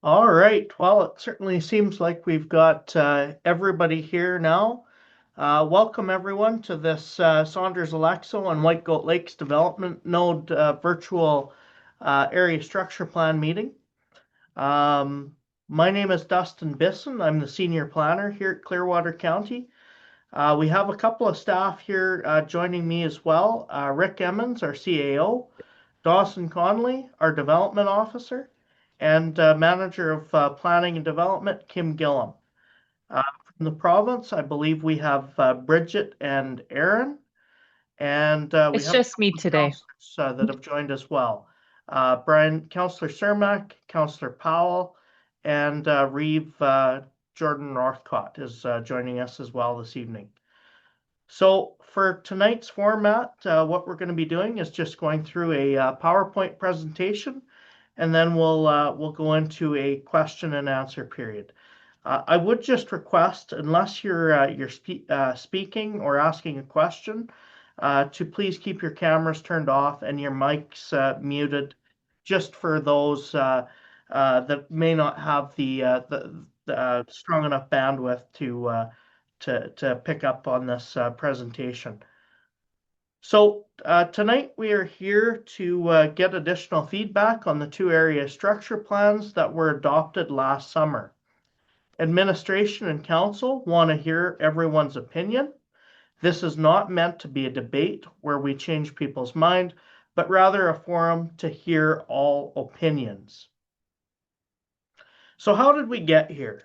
All right. Well, it certainly seems like we've got everybody here now. Welcome, everyone, to this Saunders-Alexo and Whitegoat Lakes Development Node virtual area structure plan meeting. My name is Dustin Bisson. I'm the senior planner here at Clearwater County. We have a couple of staff here joining me as well. Rick Emmons, our CAO, Dawson Conley, our development officer, and manager of planning and development, Kim Gillum. From the province, I believe we have Bridget and Aaron, and we It's have a just me couple of today. councillors that have joined as well. Councillor Cermak, Councillor Powell, and Reeve Jordan Northcott is joining us as well this evening. So for tonight's format, what we're going to be doing is just going through a PowerPoint presentation, and then we'll go into a question and answer period. I would just request, unless you're speaking or asking a question, to please keep your cameras turned off and your mics muted, just for those that may not have the strong enough bandwidth to pick up on this presentation. So tonight we are here to get additional feedback on the two area structure plans that were adopted last summer. Administration and council want to hear everyone's opinion. This is not meant to be a debate where we change people's mind, but rather a forum to hear all opinions. So how did we get here?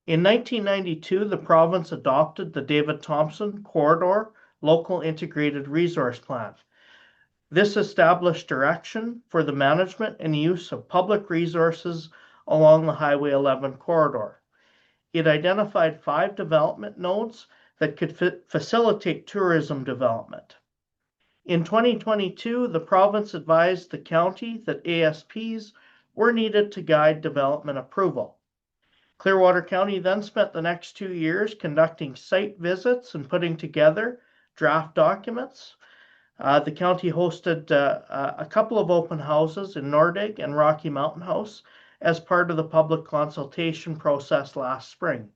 In 1992, the province adopted the David Thompson Corridor Local Integrated Resource Plan. This established direction for the management and use of public resources along the Highway 11 corridor. It identified 5 development nodes that could facilitate tourism development. In 2022, the province advised the county that ASPs were needed to guide development approval. Clearwater County then spent the next 2 years conducting site visits and putting together draft documents. The county hosted a couple of open houses in Nordegg and Rocky Mountain House as part of the public consultation process last spring.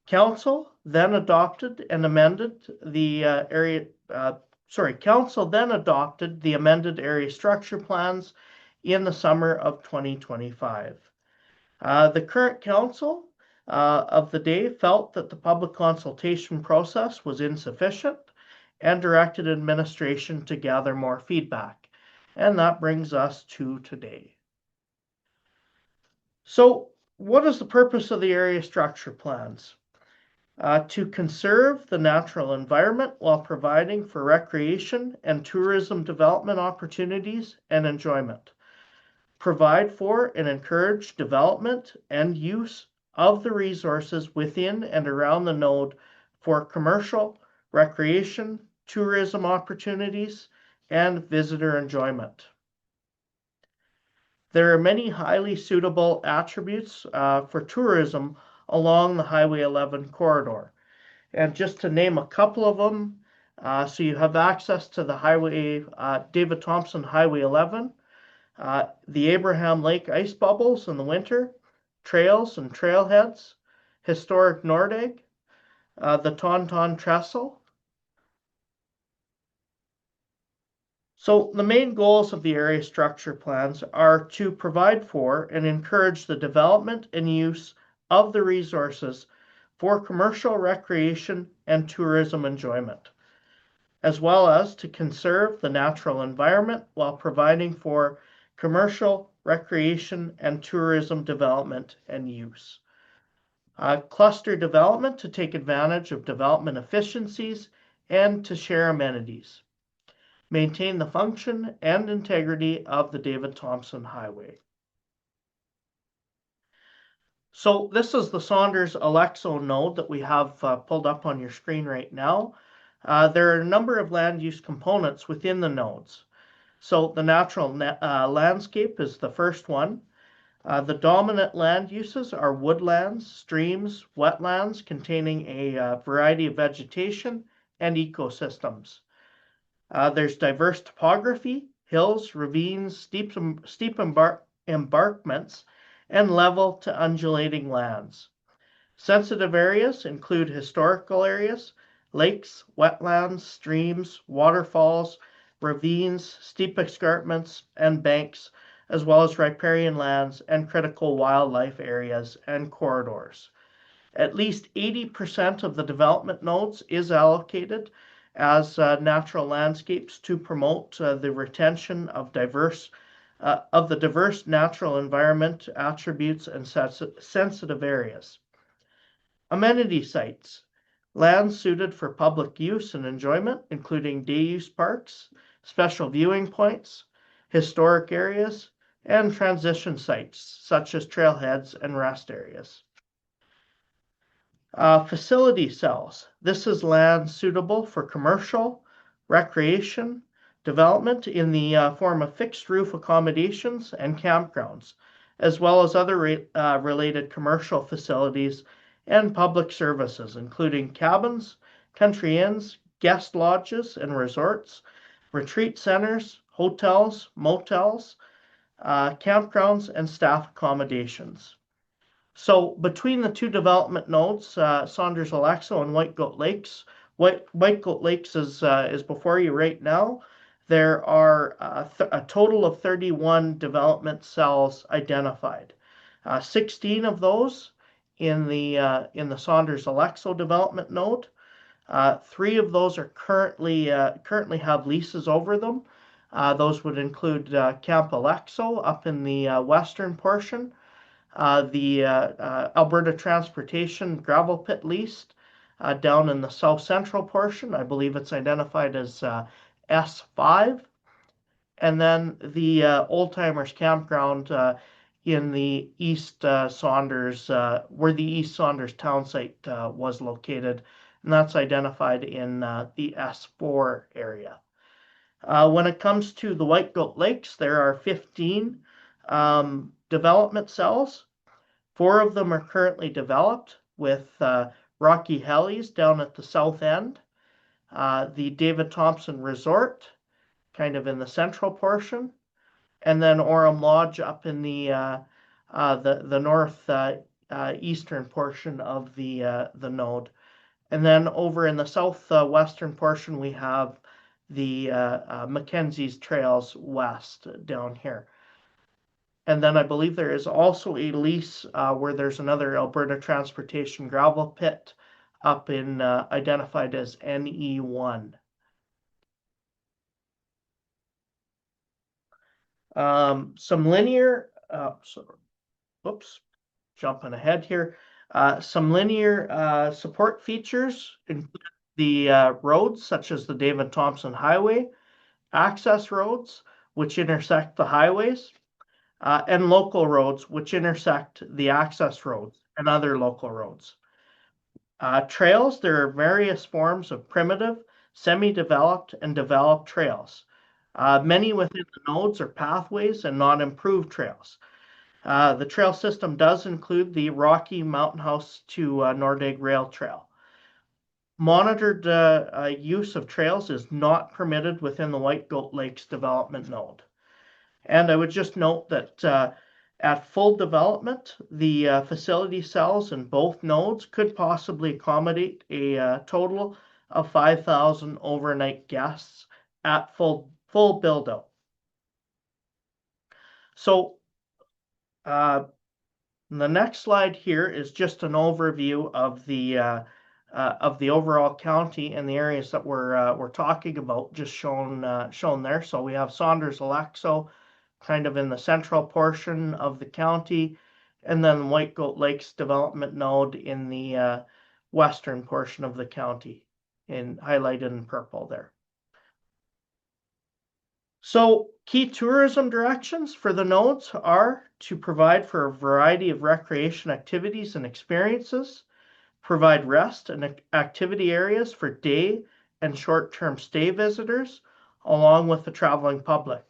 Council then adopted the amended area structure plans in the summer of 2025. The current council of the day felt that the public consultation process was insufficient and directed administration to gather more feedback. And that brings us to today. So what is the purpose of the area structure plans? To conserve the natural environment while providing for recreation and tourism development opportunities and enjoyment. Provide for and encourage development and use of the resources within and around the node for commercial, recreation, tourism opportunities, and visitor enjoyment. There are many highly suitable attributes for tourism along the Highway 11 corridor. And just to name a couple of them, so you have access to the highway, David Thompson Highway 11, the Abraham Lake ice bubbles in the winter, trails and trailheads, historic Nordegg, the Tauntaun Trestle. So the main goals of the area structure plans are to provide for and encourage the development and use of the resources for commercial recreation and tourism enjoyment, as well as to conserve the natural environment while providing for commercial, recreation, and tourism development and use. Cluster development to take advantage of development efficiencies and to share amenities. Maintain the function and integrity of the David Thompson Highway. So this is the Saunders-Alexo node that we have pulled up on your screen right now. There are a number of land use components within the nodes. So the natural landscape is the first one. The dominant land uses are woodlands, streams, wetlands containing a variety of vegetation and ecosystems. There's diverse topography, hills, ravines, steep embankments, and level to undulating lands. Sensitive areas include historical areas, lakes, wetlands, streams, waterfalls, ravines, steep escarpments, and banks, as well as riparian lands and critical wildlife areas and corridors. At least 80% of the development nodes is allocated as natural landscapes to promote the retention of the diverse natural environment attributes and sensitive areas. Amenity sites, lands suited for public use and enjoyment, including day use parks, special viewing points, historic areas, and transition sites, such as trailheads and rest areas. Facility cells. This is land suitable for commercial, recreation, development in the form of fixed roof accommodations and campgrounds, as well as other related commercial facilities and public services, including cabins, country inns, guest lodges and resorts, retreat centers, hotels, motels, campgrounds, and staff accommodations. So between the two development nodes, Saunders-Alexo and Whitegoat Lakes, Whitegoat Lakes is before you right now. There are a total of 31 development cells identified. 16 of those in the Saunders-Alexo development node. 3 of those are currently have leases over them. Those would include Camp Alexo up in the western portion. The Alberta Transportation gravel pit lease down in the south central portion. I believe it's identified as S5. And then the Old Timers Campground in the East Saunders, where the East Saunders town site was located. And that's identified in the S4 area. When it comes to the Whitegoat Lakes, there are 15 development cells. 4 of them are currently developed with Rocky Hellies down at the south end, the David Thompson Resort, kind of in the central portion, and then Orem Lodge up in the north eastern portion of the node. And then over in the southwestern portion, we have the Mackenzie's Trails West down here. And then I believe there is also a lease where there's another Alberta Transportation gravel pit up in identified as NE1. Some linear, jumping ahead here. Some linear support features include the roads such as the David Thompson Highway, access roads which intersect the highways, and local roads which intersect the access roads and other local roads. Trails, there are various forms of primitive, semi-developed, and developed trails. Many within the nodes are pathways and not improved trails. The trail system does include the Rocky Mountain House to Nordegg Rail Trail. Monitored use of trails is not permitted within the Whitegoat Lakes development node. And I would just note that at full development, the facility cells in both nodes could possibly accommodate a total of 5,000 overnight guests at full build out. So the next slide here is just an overview of the overall county and the areas that we're talking about, just shown there. So we have Saunders-Alexo, kind of in the central portion of the county, and then Whitegoat Lakes development node in the western portion of the county, highlighted in purple there. So key tourism directions for the nodes are to provide for a variety of recreation activities and experiences, provide rest and activity areas for day and short-term stay visitors, along with the traveling public,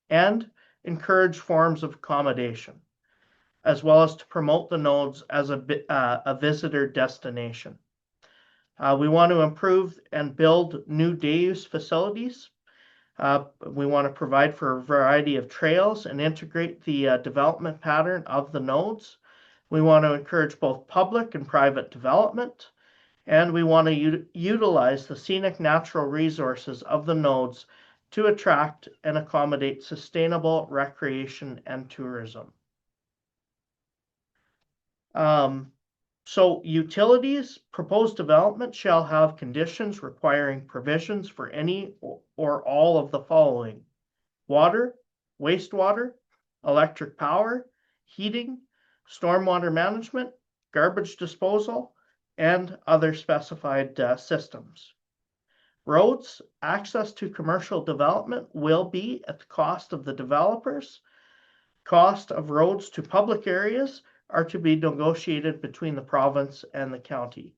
and encourage forms of accommodation, as well as to promote the nodes as a visitor destination. We want to improve and build new day use facilities, We want to provide for a variety of trails and integrate the development pattern of the nodes. We want to encourage both public and private development, and we want to utilize the scenic natural resources of the nodes to attract and accommodate sustainable recreation and tourism. So utilities, proposed development shall have conditions requiring provisions for any or all of the following: water, wastewater, electric power, heating, stormwater management, garbage disposal, and other specified systems. Roads, access to commercial development will be at the cost of the developers. Cost of roads to public areas are to be negotiated between the province and the county.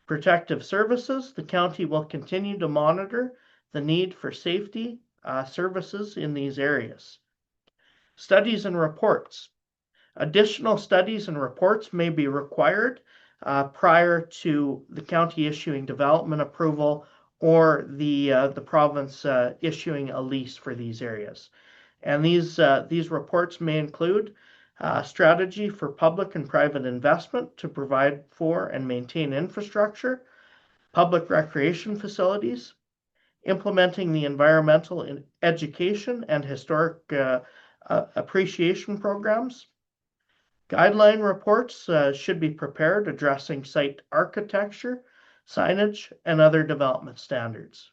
Protective services, the county will continue to monitor the need for safety services in these areas. Studies and reports. Additional studies and reports may be required prior to the county issuing development approval or the province issuing a lease for these areas. And these reports may include strategy for public and private investment to provide for and maintain infrastructure, public recreation facilities, implementing the environmental education and historic appreciation programs. Guideline reports should be prepared addressing site architecture, signage, and other development standards.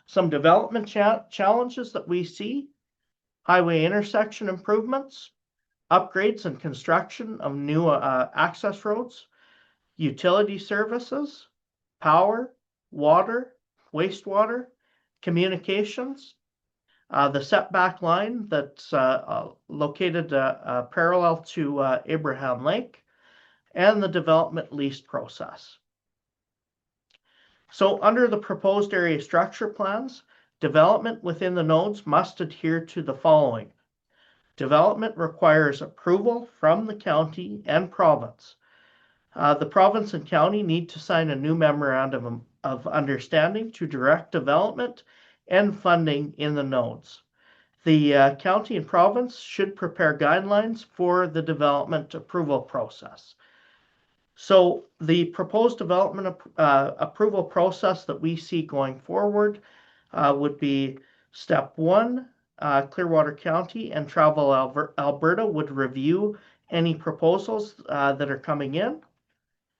Some development challenges that we see: highway intersection improvements, upgrades and construction of new access roads, utility services, power, water, wastewater, communications, the setback line that's located parallel to Abraham Lake, and the development lease process. So under the proposed area structure plans, development within the nodes must adhere to the following. Development requires approval from the county and province. The province and county need to sign a new memorandum of understanding to direct development and funding in the nodes. The county and province should prepare guidelines for the development approval process. So the proposed development approval process that we see going forward would be: step one, Clearwater County and Travel Alberta would review any proposals that are coming in.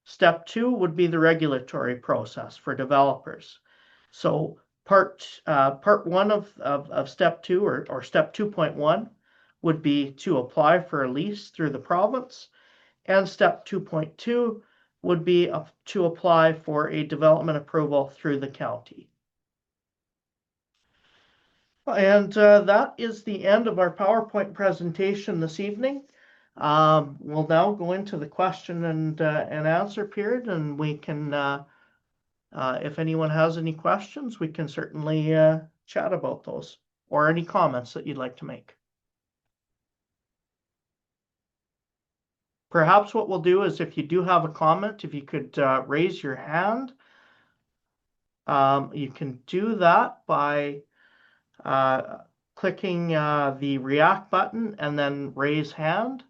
Step two would be the regulatory process for developers. So part one of step two, or step 2.1, would be to apply for a lease through the province. And step 2.2 would be to apply for a development approval through the county. And that is the end of our PowerPoint presentation this evening. We'll now go into the question and answer period, and we can, if anyone has any questions, we can certainly chat about those, or any comments that you'd like to make. Perhaps what we'll do is, if you do have a comment, if you could raise your hand. You can do that by clicking the react button and then raise hand.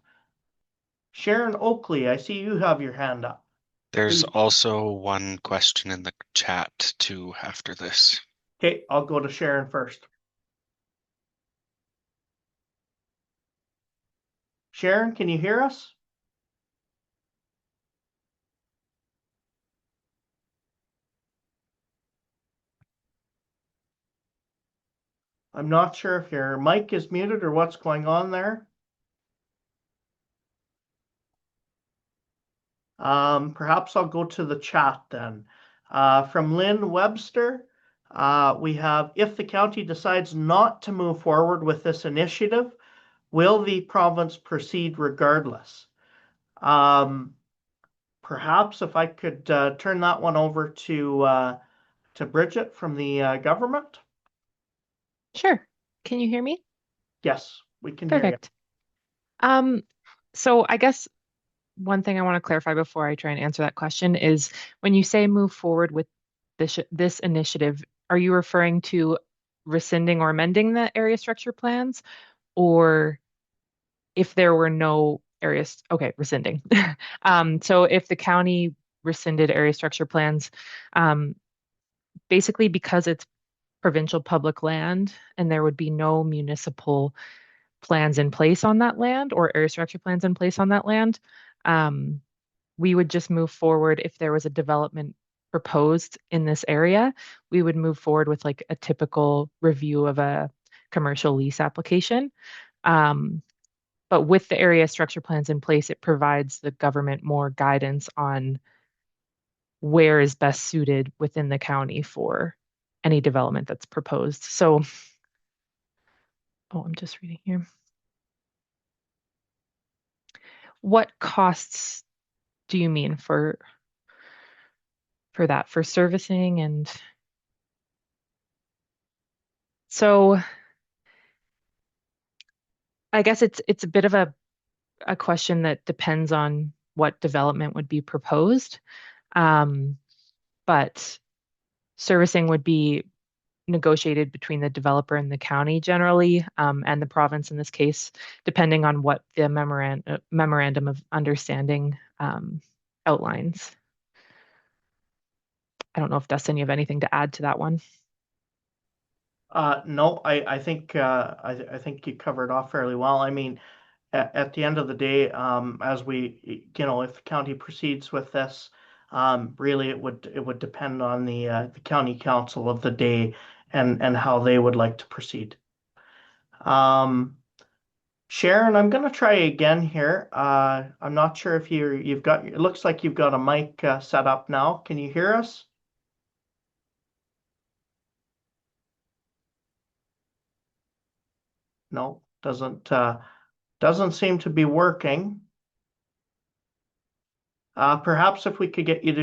Sharon Oakley, I see you have your hand up. There's also one question in the chat too after this. Okay, I'll go to Sharon first. Sharon, can you hear us? I'm not sure if your mic is muted or what's going on there. Perhaps I'll go to the chat then. From Lynn Webster, we have: if the county decides not to move forward with this initiative, will the province proceed regardless? Perhaps if I could turn that one over to Bridget from the government. Sure. Can you hear me? Yes, we can hear you. Perfect. So I guess one thing I want to clarify before I try and answer that question is, when you say move forward with this initiative, are you referring to rescinding or amending the area structure plans, or if there were no areas? Okay, rescinding. So if the county rescinded area structure plans, um, basically because it's provincial public land and there would be no municipal plans in place on that land or area structure plans in place on that land, um, we would just move forward if there was a development proposed in this area. We would move forward with like a typical review of a commercial lease application. Um, but with the area structure plans in place, it provides the government more guidance on where is best suited within the county for any development that's proposed. So, oh, I'm just reading here. What costs do you mean for that, for servicing? And so I guess it's a bit of a question that depends on what development would be proposed. Um, but servicing would be negotiated between the developer and the county generally, and the province in this case, depending on what the memorandum of understanding outlines. I don't know if Dustin, you have anything to add to that one. No, I think I think you covered off fairly well. I mean, at the end of the day, as we, if the county proceeds with this, really it would depend on the county council of the day and how they would like to proceed. Sharon, I'm going to try again here. I'm not sure if you've got, it looks like you've got a mic set up now. Can you hear us? No, doesn't seem to be working. Perhaps if we could get you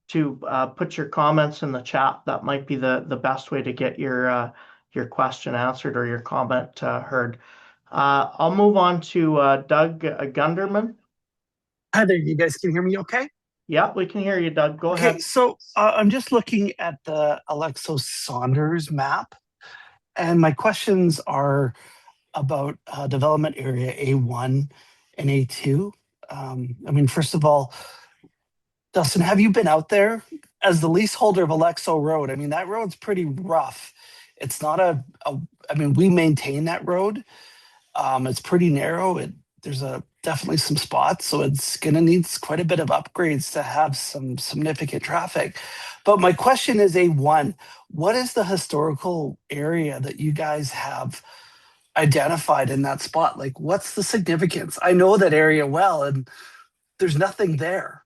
to put your comments in the chat, that might be the best way to get your question answered or your comment heard. I'll move on to Doug Gunderman. Hi there, you guys can hear me okay? Yeah, we can hear you, Doug. Go Okay, ahead. so I'm just looking at the Alexo Saunders map, and my questions are about development area A1 and A2. I mean, first of all, Dustin, have you been out there as the leaseholder of Alexo Road? I mean, that road's pretty rough. It's not I mean, we maintain that road. It's pretty narrow. There's definitely some spots, so it's going to need quite a bit of upgrades to have some significant traffic. But my question is A1, what is the historical area that you guys have identified in that spot? Like, what's the significance? I know that area well, and there's nothing there.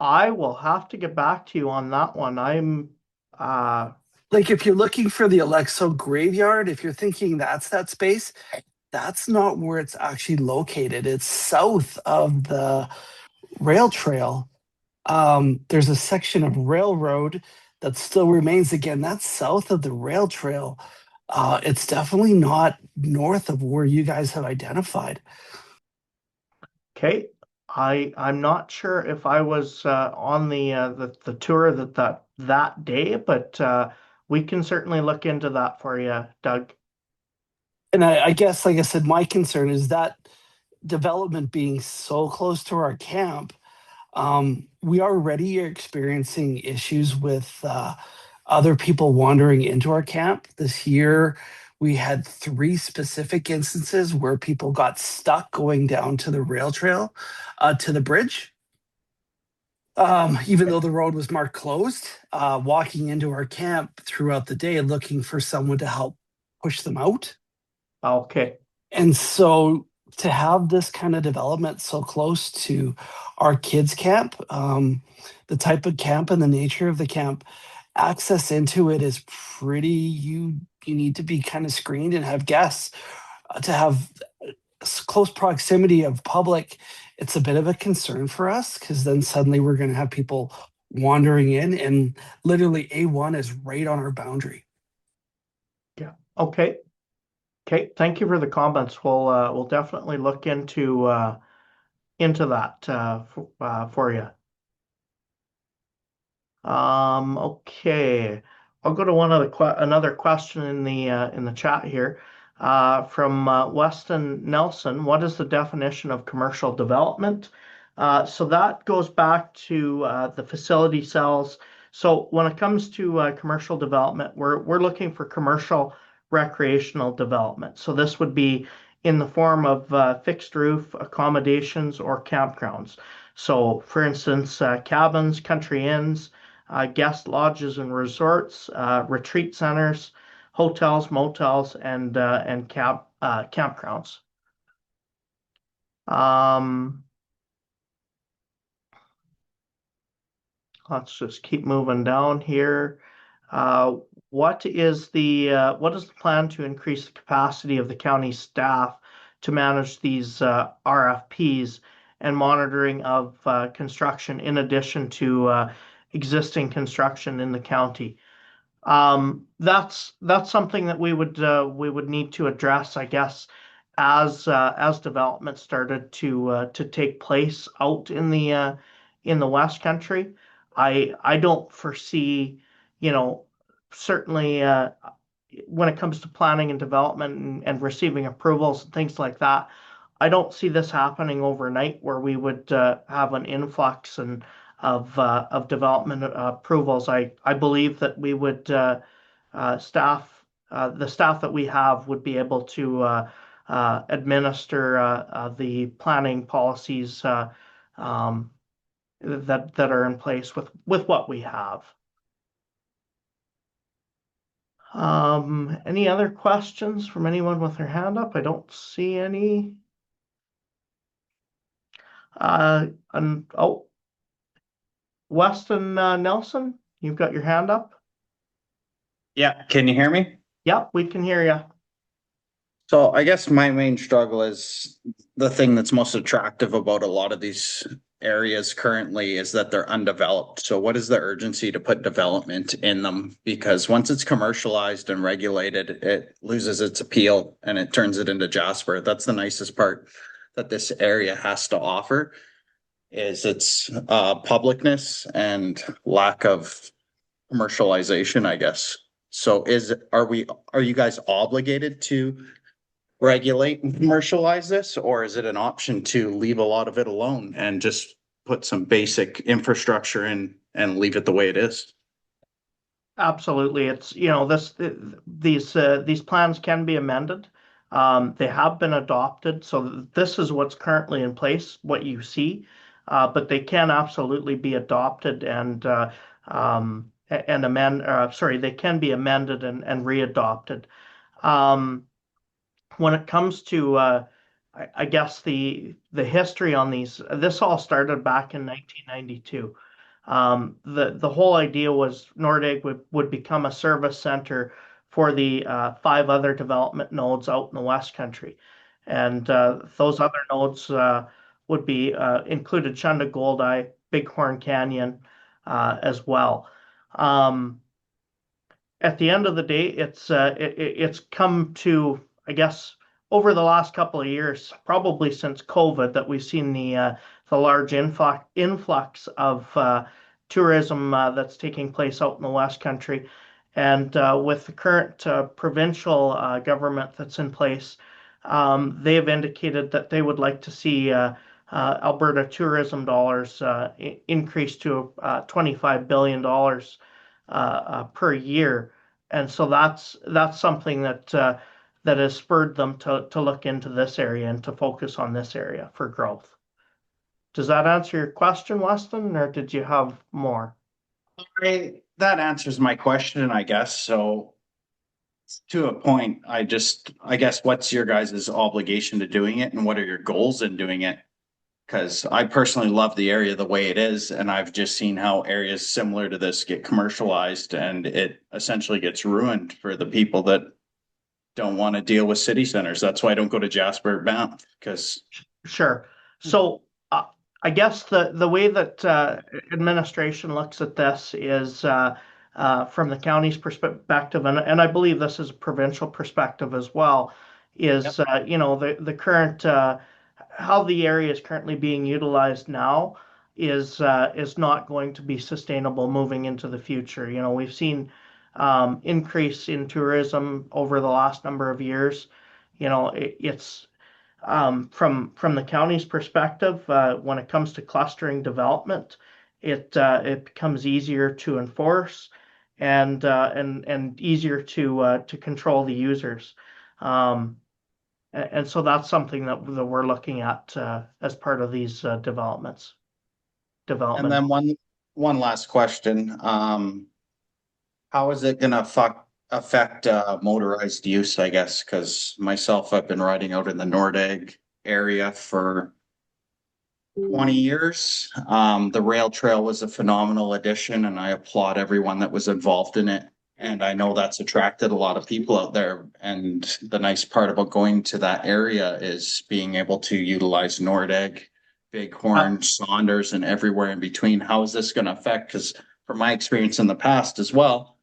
I will have to get back to you on that one. Like, if you're looking for the Alexo graveyard, if you're thinking that's that space, that's not where it's actually located. It's south of the rail trail. There's a section of railroad that still remains. Again, that's south of the rail trail. It's definitely not north of where you guys have identified. Okay. I'm not sure if I was on the tour that day, but we can certainly look into that for you, Doug. And I guess, like I said, my concern is that development being so close to our camp, we already are experiencing issues with other people wandering into our camp. This year, we had 3 specific instances where people got stuck going down to the rail trail, to the bridge. Even though the road was marked closed, walking into our camp throughout the day looking for someone to help push them out. Okay. And so to have this kind of development so close to our kids' camp, the type of camp and the nature of the camp, access into it is pretty, you need to be kind of screened and have guests. To have close proximity of public, it's a bit of a concern for us, because then suddenly we're going to have people wandering in, and literally A1 is right on our boundary. Yeah. Okay. Okay. Thank you for the comments. We'll definitely look into that for you. Okay. I'll go to another question in the chat here from Weston Nelson. What is the definition of commercial development? So that goes back to the facility cells. So when it comes to commercial development, we're looking for commercial recreational development. So this would be in the form of fixed roof accommodations or campgrounds. So, for instance, cabins, country inns, guest lodges and resorts, retreat centers, hotels, motels, and campgrounds. Um, let's just keep moving down here. What is the plan to increase the capacity of the county staff to manage these RFPs and monitoring of construction in addition to existing construction in the county? That's something that we would need to address, I guess, as development started to take place out in the West Country. I don't foresee, you know, certainly when it comes to planning and development and receiving approvals and things like that, I don't see this happening overnight where we would have an influx of development approvals. I believe that we would the staff that we have would be able to administer the planning policies that are in place with what we have. Any other questions from anyone with their hand up? I don't see any. Oh, Weston Nelson, you've got your hand up. Yeah, can you hear me? Yep, we can hear you. So I guess my main struggle is the thing that's most attractive about a lot of these areas currently is that they're undeveloped. So what is the urgency to put development in them? Because once it's commercialized and regulated, it loses its appeal and it turns it into Jasper. That's the nicest part that this area has to offer is its publicness and lack of commercialization, I guess. So are you guys obligated to regulate and commercialize this, or is it an option to leave a lot of it alone and just put some basic infrastructure in and leave it the way it is? Absolutely. It's, these plans can be amended. They have been adopted. So this is what's currently in place, what you see, but they can absolutely be adopted and they can be amended and readopted. When it comes to, I guess the history on these, this all started back in 1992. The whole idea was Nordegg would become a service center for the 5 other development nodes out in the West Country, and those other nodes would be included Chunda Goldeye, Bighorn Canyon, as well. At the end of the day, it's come to, I guess, over the last couple of years, probably since COVID, that we've seen the large influx of tourism that's taking place out in the West Country, and with the current provincial government that's in place, they have indicated that they would like to see Alberta tourism dollars increase to $25 billion per year, and so that's something that has spurred them to look into this area and to focus on this area for growth. Does that answer your question, Weston, or did you have more? That answers my question, I guess. So to a point, I guess what's your guys' obligation to doing it and what are your goals in doing it? Because I personally love the area the way it is, and I've just seen how areas similar to this get commercialized and it essentially gets ruined for the people that don't want to deal with city centers. That's why I don't go to Jasper Banff, because Sure. So I guess the way that administration looks at this is from the county's perspective, and I believe this is a provincial perspective as well, is the current how the area is currently being utilized now is not going to be sustainable moving into the future. You know, we've seen increase in tourism over the last number of years. You know, it's from the county's perspective, when it comes to clustering development, it becomes easier to enforce and easier to control the users. And so that's something that we're looking at as part of these developments. And Development. then one last question. How is it gonna affect motorized use, I guess? Because myself, I've been riding out in the Nordegg area for 20 years. The rail trail was a phenomenal addition, and I applaud everyone that was involved in it. And I know that's attracted a lot of people out there. And the nice part about going to that area is being able to utilize Nordegg, Bighorn, Saunders, and everywhere in between. How is this going to affect? Because from my experience in the past as well,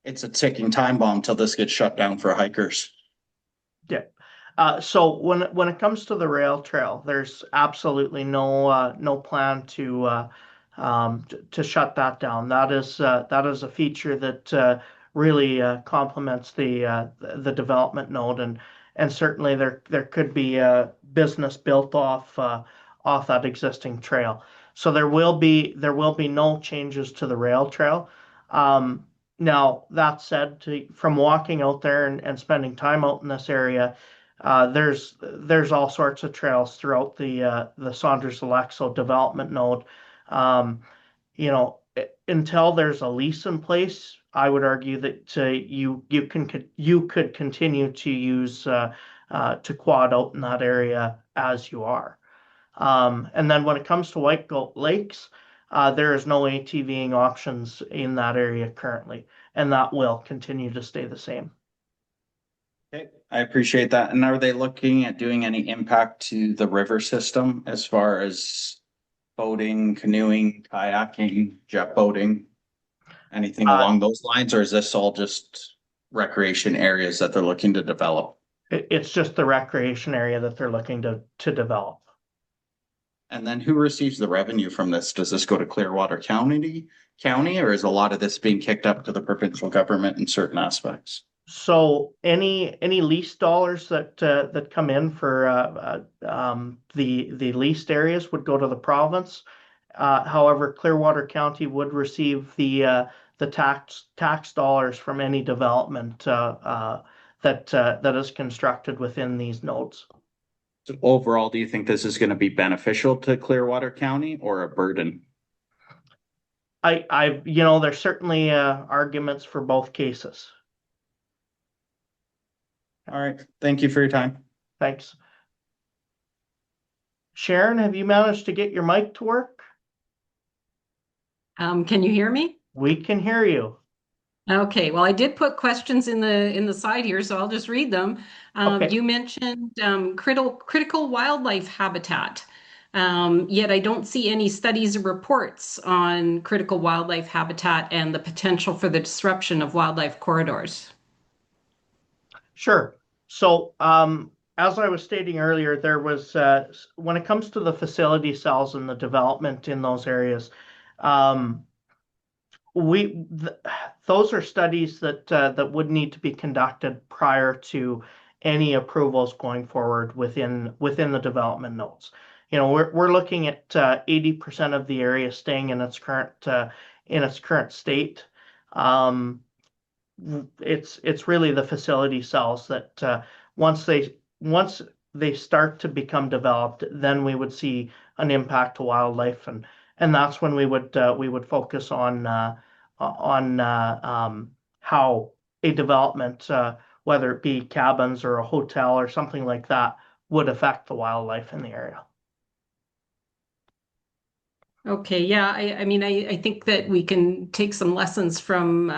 it's a ticking time bomb till this gets shut down for hikers. Yeah. So when it comes to the rail trail, there's absolutely no plan to shut that down. That is a feature that really complements the development node, and certainly there could be a business built off that existing trail. So there will be no changes to the rail trail. Now, that said, from walking out there and spending time out in this area, there's all sorts of trails throughout the Saunders-Alexo development node. You know, until there's a lease in place, I would argue that you could continue to use to quad out in that area as you are. And then when it comes to Whitegoat Lakes, there is no ATVing options in that area currently, and that will continue to stay the same. Okay, I appreciate that. And are they looking at doing any impact to the river system as far as boating, canoeing, kayaking, jet boating, anything along those lines? Or is this all just recreation areas that they're looking to develop? It's just the recreation area that they're looking to develop. And then who receives the revenue from this? Does this go to Clearwater County, or is a lot of this being kicked up to the provincial government in certain aspects? So any lease dollars that come in for the leased areas would go to the province. However, Clearwater County would receive the tax dollars from any development that is constructed within these nodes. So overall, do you think this is going to be beneficial to Clearwater County or a burden? There's certainly arguments for both cases. All right. Thank you for your time. Thanks. Sharon, have you managed to get your mic to work? Can you hear me? We can hear you. Okay, well, I did put questions in the side here, so I'll just read them. Okay. You mentioned critical wildlife habitat, yet I don't see any studies or reports on critical wildlife habitat and the potential for the disruption of wildlife corridors. Sure. So, as I was stating earlier, there was when it comes to the facility cells and the development in those areas, those are studies that would need to be conducted prior to any approvals going forward within the development nodes. You know, we're looking at 80% of the area staying in its current state. It's really the facility cells that once they start to become developed, then we would see an impact to wildlife, and that's when we would focus on how a development, whether it be cabins or a hotel or something like that, would affect the wildlife in the area. Okay, yeah, I mean, I think that we can take some lessons from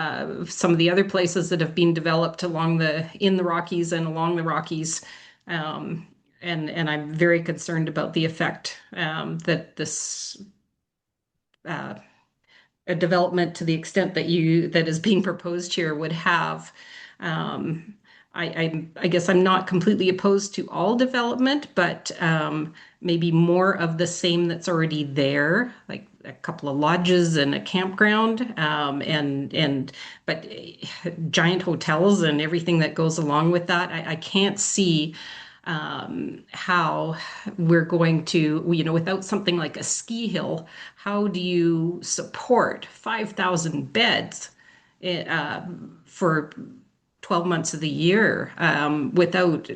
some of the other places that have been developed in the Rockies and along the Rockies. And I'm very concerned about the effect that this a development to the extent that is being proposed here would have. I guess I'm not completely opposed to all development, but maybe more of the same that's already there, like a couple of lodges and a campground, but giant hotels and everything that goes along with that. I can't see how we're going to, without something like a ski hill, how do you support 5,000 beds for 12 months of the year without,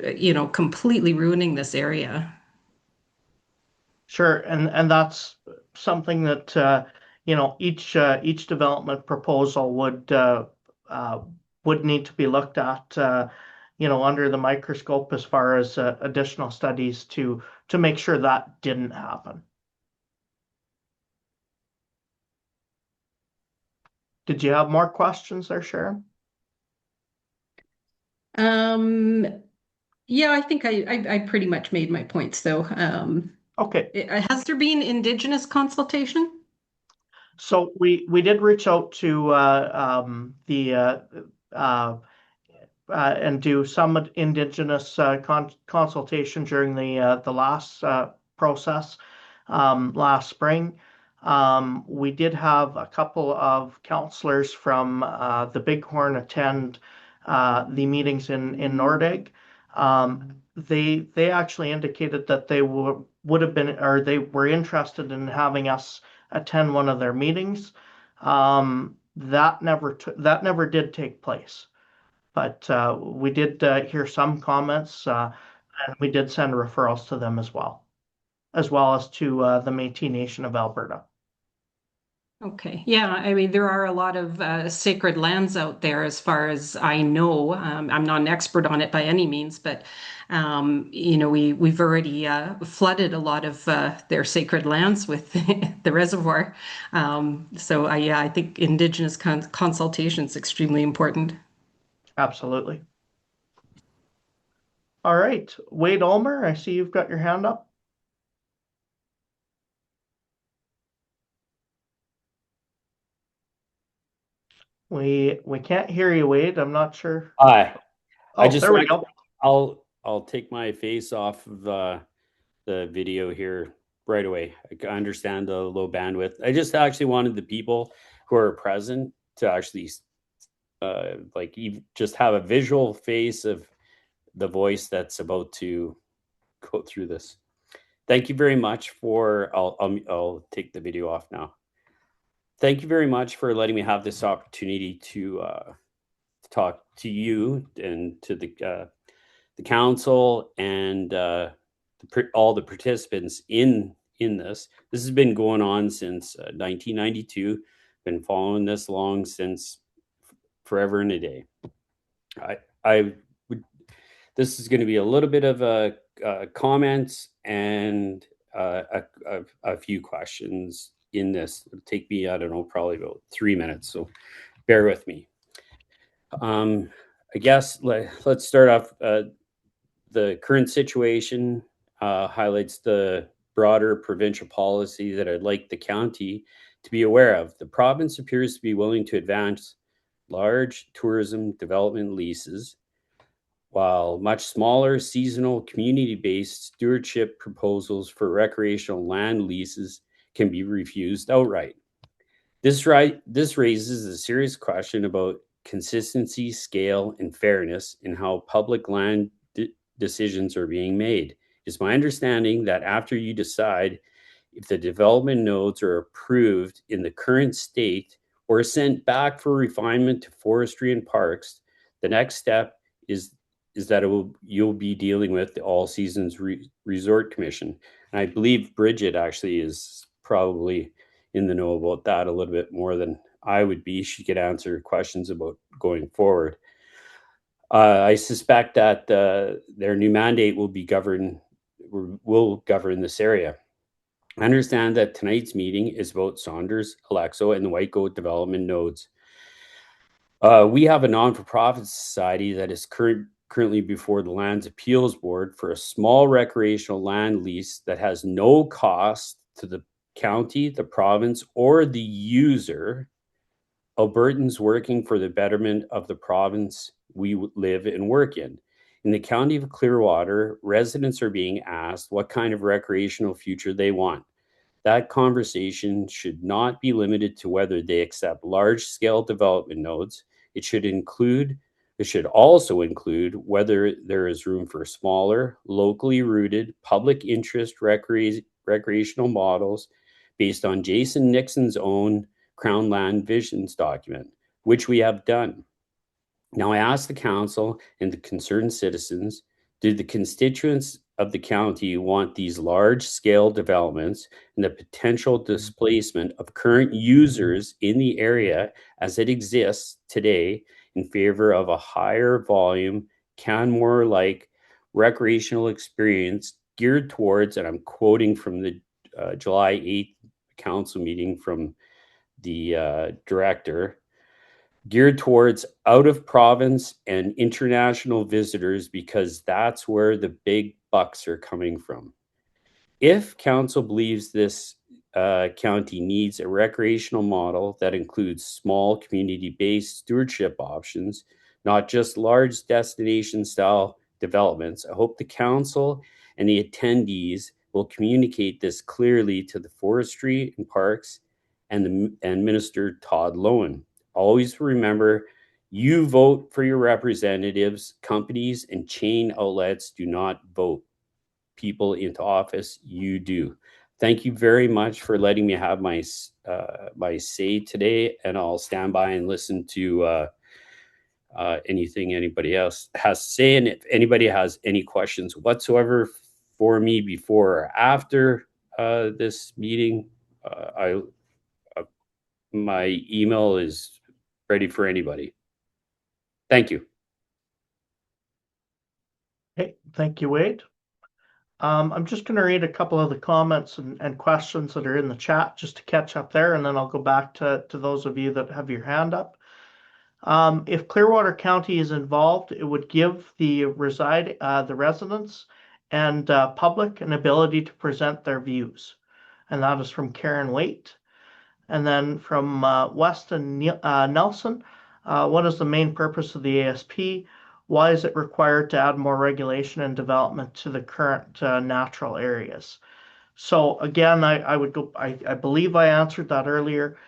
completely ruining this area? Sure, and that's something that each development proposal would need to be looked at under the microscope as far as additional studies to make sure that didn't happen. Did you have more questions there, Sharon? Yeah, I think I pretty much made my points though. Okay. Has there been Indigenous consultation? So we did reach out to and do some Indigenous consultation during the last process last spring. We did have a couple of councillors from the Bighorn attend the meetings in Nordegg. They actually indicated that they would have been, or they were interested in having us attend one of their meetings. That never did take place. But we did hear some comments, and we did send referrals to them as well as to the Métis Nation of Alberta. Okay, yeah, I mean, there are a lot of sacred lands out there as far as I know. I'm not an expert on it by any means, but we've already flooded a lot of their sacred lands with the reservoir. I think Indigenous consultation is extremely important. Absolutely. All right, Wade Ulmer, I see you've got your hand up. We can't hear you, Wade. I'm not sure. Hi. Oh, there we go. I'll take my face off of the video here right away. I understand the low bandwidth. I just actually wanted the people who are present to actually just have a visual face of the voice that's about to go through this. Thank you very much for. I'll take the video off now. Thank you very much for letting me have this opportunity to talk to you and to the council and all the participants in this. This has been going on since 1992. Been following this long since forever and a day. This is going to be a little bit of comments and a few questions in this. It'll take me, I don't know, probably about 3 minutes. So bear with me. I guess let's start off. The current situation highlights the broader provincial policy that I'd like the county to be aware of. The province appears to be willing to advance large tourism development leases, while much smaller seasonal community-based stewardship proposals for recreational land leases can be refused outright. This raises a serious question about consistency, scale, and fairness in how public land decisions are being made. It's my understanding that after you decide if the development nodes are approved in the current state or sent back for refinement to forestry and parks, the next step is that you'll be dealing with the All Seasons Resort Commission. And I believe Bridget actually is probably in the know about that a little bit more than I would be. She could answer questions about going forward. I suspect that their new mandate will govern this area. I understand that tonight's meeting is about Saunders-Alexo and the Whitegoat development nodes. We have a non-for-profit society that is currently before the Lands Appeals Board for a small recreational land lease that has no cost to the county, the province, or the user. Albertans working for the betterment of the province we live and work in. In the county of Clearwater, residents are being asked what kind of recreational future they want. That conversation should not be limited to whether they accept large-scale development nodes. It should also include whether there is room for smaller, locally rooted, public interest recreational models based on Jason Nixon's own Crown Land Visions document, which we have done. Now, I ask the council and the concerned citizens, do the constituents of the county want these large-scale developments and the potential displacement of current users in the area as it exists today in favor of a higher volume, Canmore-like recreational experience geared towards, and I'm quoting from the July 8th council meeting from the director, geared towards out of province and international visitors because that's where the big bucks are coming from. If council believes this county needs a recreational model that includes small community-based stewardship options, not just large destination-style developments, I hope the council and the attendees will communicate this clearly to the Forestry and Parks and Minister Todd Loewen. Always remember, you vote for your representatives. Companies and chain outlets do not vote people into office. You do. Thank you very much for letting me have my say today, and I'll stand by and listen to anything anybody else has to say. And if anybody has any questions whatsoever for me before or after this meeting, my email is ready for anybody. Thank you. Okay, thank you, Wade. I'm just going to read a couple of the comments and questions that are in the chat just to catch up there, and then I'll go back to those of you that have your hand up. If Clearwater County is involved, it would give the residents and public an ability to present their views. And that is from Karen Waite. And then from Weston Nelson, what is the main purpose of the ASP? Why is it required to add more regulation and development to the current natural areas? So again, I believe I answered that earlier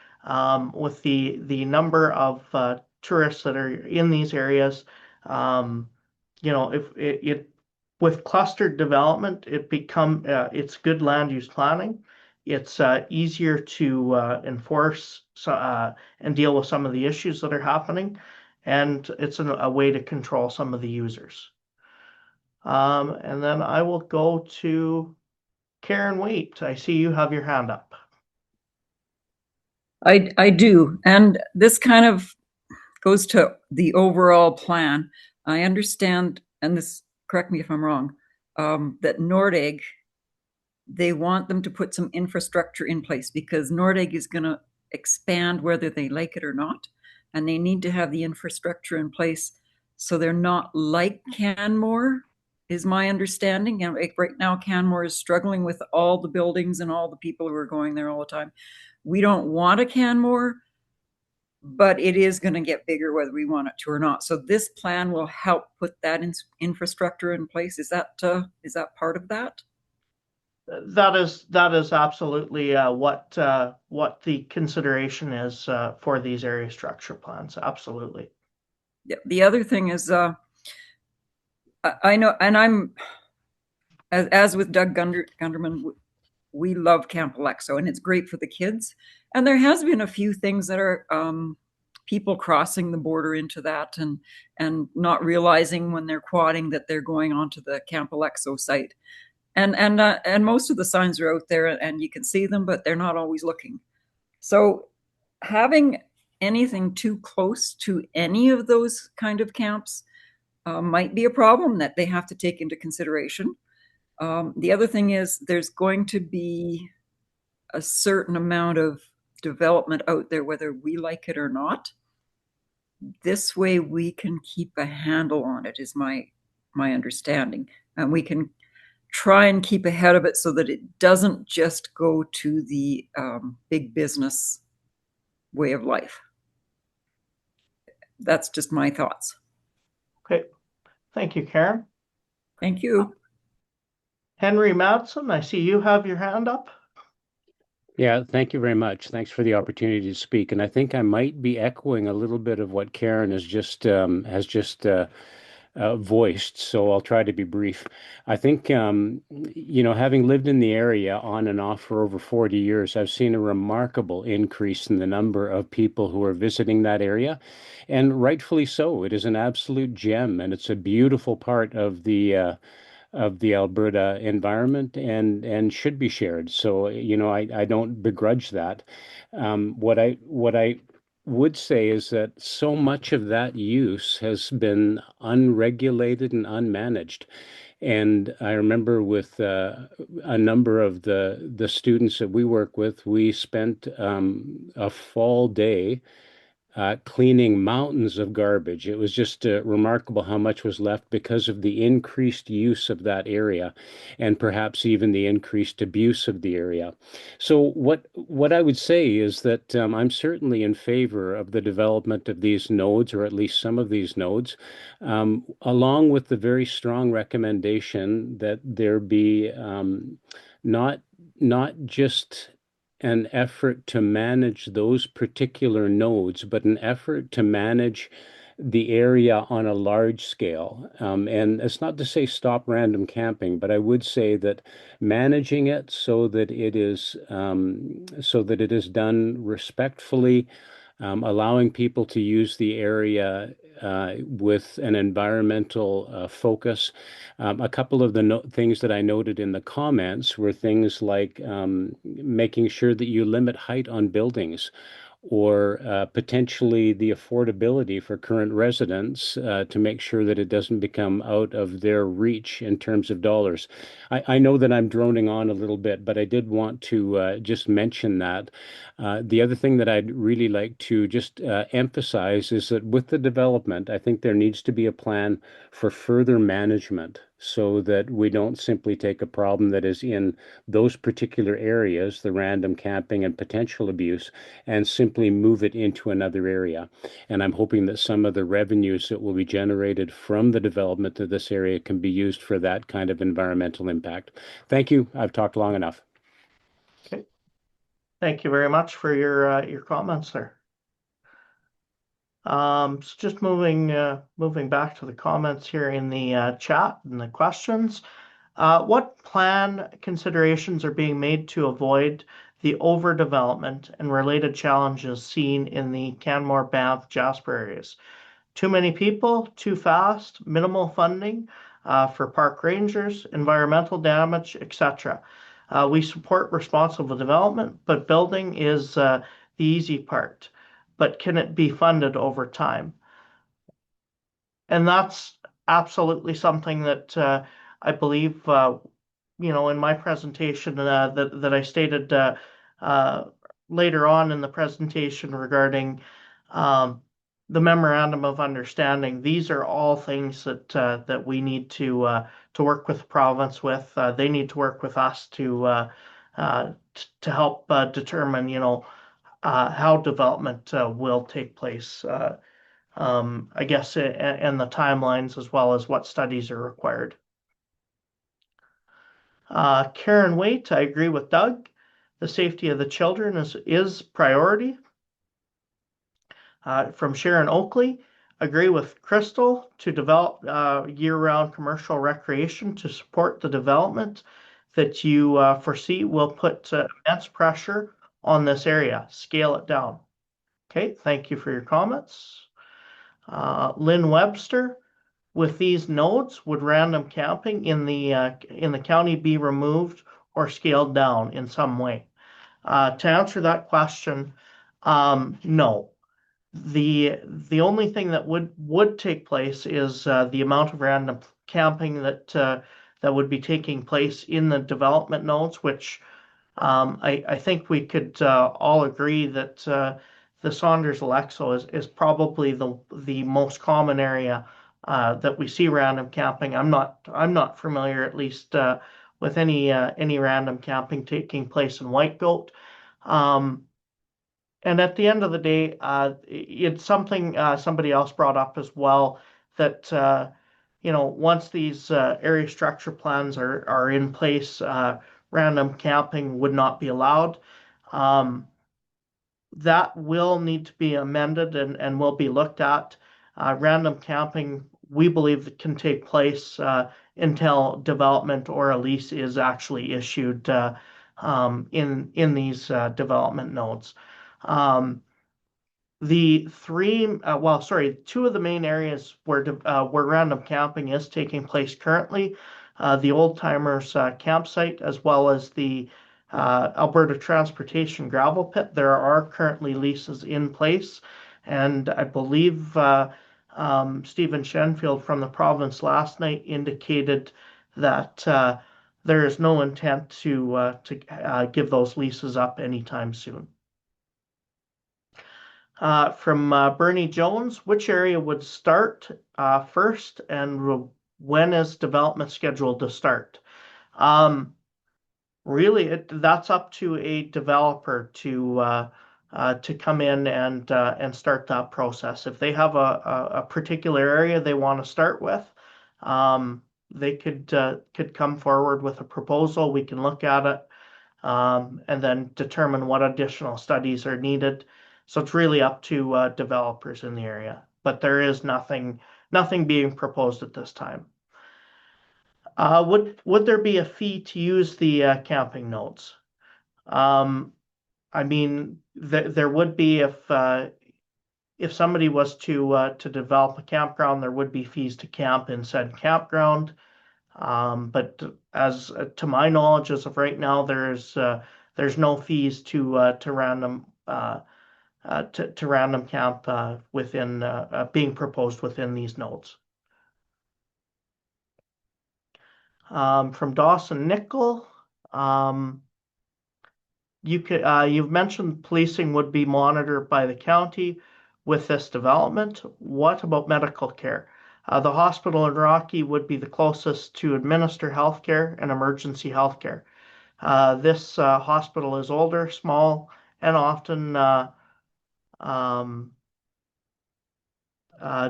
with the number of tourists that are in these areas. If it with clustered development, it's good land use planning. It's easier to enforce and deal with some of the issues that are happening, and it's a way to control some of the users. And then I will go to Karen Waite. I see you have your hand up. I do, and this kind of goes to the overall plan. I understand, and this, correct me if I'm wrong, that Nordegg, they want them to put some infrastructure in place because Nordegg is going to expand whether they like it or not. And they need to have the infrastructure in place so they're not like Canmore, is my understanding. And right now, Canmore is struggling with all the buildings and all the people who are going there all the time. We don't want a Canmore, but it is going to get bigger whether we want it to or not. So this plan will help put that infrastructure in place. Is that part of that? That is absolutely what the consideration is for these area structure plans. Absolutely. Yeah. The other thing is, I know, and I'm as with Doug Gunderman, we love Camp Alexo, and it's great for the kids. And there has been a few things that are people crossing the border into that and not realizing when they're quadding that they're going onto the Camp Alexo site. And most of the signs are out there and you can see them, but they're not always looking. So having anything too close to any of those kind of camps might be a problem that they have to take into consideration. The other thing is there's going to be a certain amount of development out there, whether we like it or not. This way we can keep a handle on it, is my understanding. And we can try and keep ahead of it so that it doesn't just go to the big business way of life. That's just my thoughts. Okay, thank you, Karen. Thank you. Henry Madsen, I see you have your hand up. Yeah, thank you very much. Thanks for the opportunity to speak. And I think I might be echoing a little bit of what Karen has just voiced. So I'll try to be brief. I think having lived in the area on and off for over 40 years, I've seen a remarkable increase in the number of people who are visiting that area, and rightfully so. It is an absolute gem, and it's a beautiful part of the Alberta environment and should be shared. So, I don't begrudge that. What I would say is that so much of that use has been unregulated and unmanaged. And I remember with a number of the students that we work with, we spent a fall day cleaning mountains of garbage. It was just remarkable how much was left because of the increased use of that area, and perhaps even the increased abuse of the area. So what I would say is that I'm certainly in favor of the development of these nodes, or at least some of these nodes, along with the very strong recommendation that there be not not just an effort to manage those particular nodes, but an effort to manage the area on a large scale. And it's not to say stop random camping, but I would say that managing it so that it is done respectfully, allowing people to use the area with an environmental focus. A couple of the things that I noted in the comments were things like making sure that you limit height on buildings, or potentially the affordability for current residents to make sure that it doesn't become out of their reach in terms of dollars. I know that I'm droning on a little bit, but I did want to just mention that. The other thing that I'd really like to just emphasize is that with the development, I think there needs to be a plan for further management, so that we don't simply take a problem that is in those particular areas, the random camping and potential abuse, and simply move it into another area. And I'm hoping that some of the revenues that will be generated from the development of this area can be used for that kind of environmental impact. Thank you. I've talked long enough. Okay. Thank you very much for your comments there. So just moving back to the comments here in the chat and the questions. What plan considerations are being made to avoid the overdevelopment and related challenges seen in the Canmore, Banff, Jasper areas? Too many people, too fast, minimal funding for park rangers, environmental damage, etc. We support responsible development, but building is the easy part. But can it be funded over time? And that's absolutely something that I believe, in my presentation that I stated later on in the presentation regarding the memorandum of understanding. These are all things that we need to work with the province with. They need to work with us to help determine, how development will take place. I guess, and the timelines, as well as what studies are required. Karen Waite, I agree with Doug. The safety of the children is priority. From Sharon Oakley, agree with Crystal to develop year-round commercial recreation to support the development that you foresee will put immense pressure on this area. Scale it down. Okay, thank you for your comments. Lynn Webster, with these nodes, would random camping in the county be removed or scaled down in some way? To answer that question, no. The only thing that would take place is the amount of random camping that would be taking place in the development nodes, which I think we could all agree that the Saunders-Alexo is probably the most common area that we see random camping. I'm not familiar, at least, with any random camping taking place in Whitegoat. And at the end of the day, it's something somebody else brought up as well, that once these area structure plans are in place, random camping would not be allowed. That will need to be amended and will be looked at. Random camping, we believe, can take place until development or a lease is actually issued in these development nodes. The two of the main areas where random camping is taking place currently, the Old Timers campsite, as well as the Alberta Transportation Gravel Pit. There are currently leases in place, and I believe Stephen Shenfield from the province last night indicated that there is no intent to give those leases up anytime soon. From Bernie Jones, which area would start first, and when is development scheduled to start? Really, that's up to a developer to come in and start that process. If they have a particular area they want to start with, they could come forward with a proposal. We can look at it and then determine what additional studies are needed. So it's really up to developers in the area, but there is nothing being proposed at this time. Would there be a fee to use the camping nodes? I mean, there would be if somebody was to develop a campground, there would be fees to camp in said campground. But as to my knowledge, as of right now, there's no fees to random camp within being proposed within these nodes. From Dawson Nickel, you've mentioned policing would be monitored by the county with this development. What about medical care? The hospital in Rocky would be the closest to administer healthcare and emergency healthcare. This hospital is older, small, and often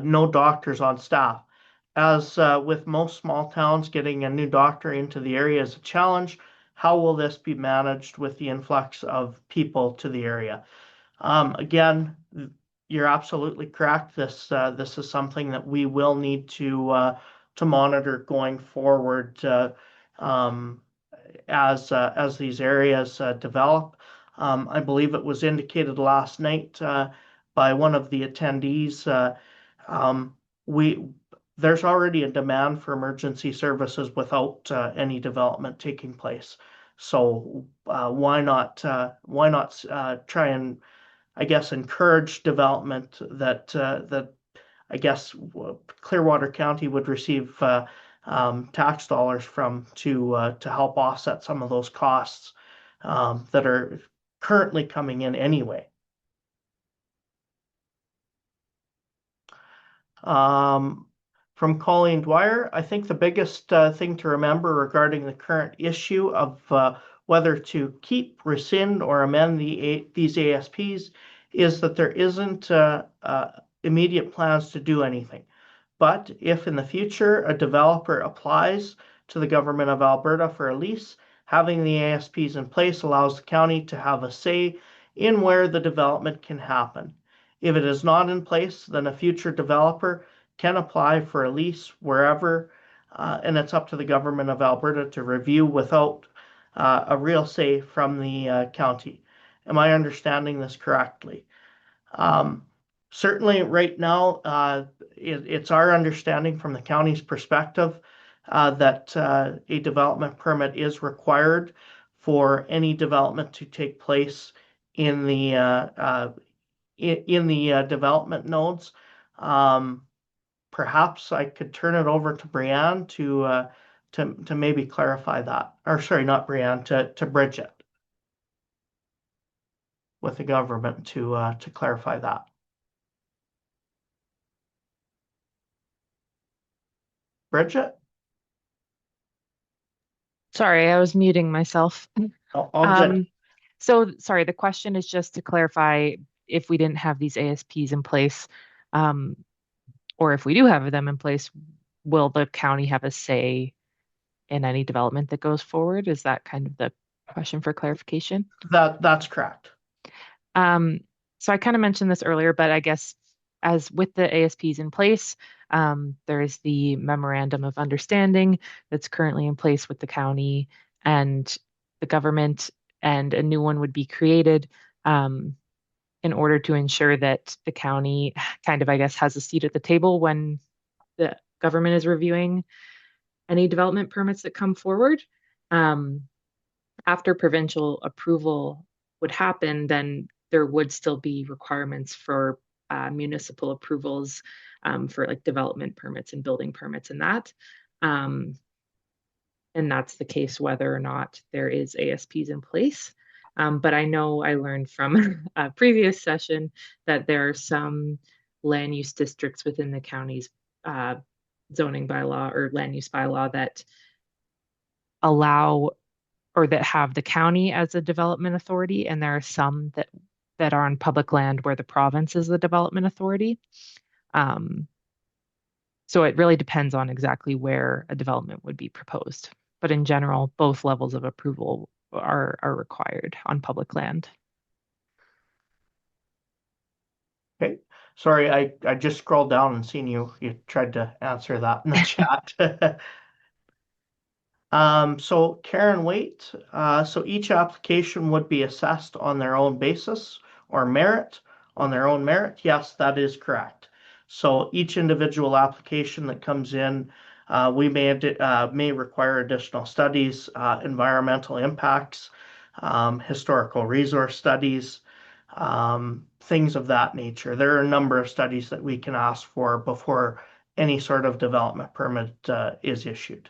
no doctors on staff. As with most small towns, getting a new doctor into the area is a challenge. How will this be managed with the influx of people to the area? Again, you're absolutely correct. This is something that we will need to monitor going forward as these areas develop. I believe it was indicated last night by one of the attendees. There's already a demand for emergency services without any development taking place. So why not try and, I guess, encourage development that I guess Clearwater County would receive tax dollars from to help offset some of those costs that are currently coming in anyway. From Colleen Dwyer, I think the biggest thing to remember regarding the current issue of whether to keep, rescind, or amend these ASPs is that there isn't immediate plans to do anything. But if in the future a developer applies to the government of Alberta for a lease, having the ASPs in place allows the county to have a say in where the development can happen. If it is not in place, then a future developer can apply for a lease wherever, and it's up to the government of Alberta to review without a real say from the county. Am I understanding this correctly? Certainly right now, it's our understanding from the county's perspective that a development permit is required for any development to take place in the development nodes. Perhaps I could turn it over to Brianne to maybe clarify that. Or sorry, not Brianne, to Bridget with the government to clarify that. Bridget? Sorry, I was muting myself. All good. So sorry, the question is just to clarify if we didn't have these ASPs in place, or if we do have them in place, will the county have a say in any development that goes forward? Is that kind of the question for clarification? That's correct. So I kind of mentioned this earlier, but I guess as with the ASPs in place, there is the memorandum of understanding that's currently in place with the county and the government, and a new one would be created in order to ensure that the county kind of, I guess, has a seat at the table when the government is reviewing any development permits that come forward. After provincial approval would happen, then there would still be requirements for municipal approvals for like development permits and building permits and that. And that's the case whether or not there is ASPs in place. But I know I learned from a previous session that there are some land use districts within the county's zoning bylaw or land use bylaw that allow or that have the county as a development authority, and there are some that are on public land where the province is the development authority. So it really depends on exactly where a development would be proposed. But in general, both levels of approval are required on public land. Okay. Sorry, I just scrolled down and seen you tried to answer that in the chat. So Karen Waite, so each application would be assessed on their own basis or merit, on their own merit. Yes, that is correct. So each individual application that comes in, we may require additional studies, environmental impacts, historical resource studies, things of that nature. There are a number of studies that we can ask for before any sort of development permit is issued.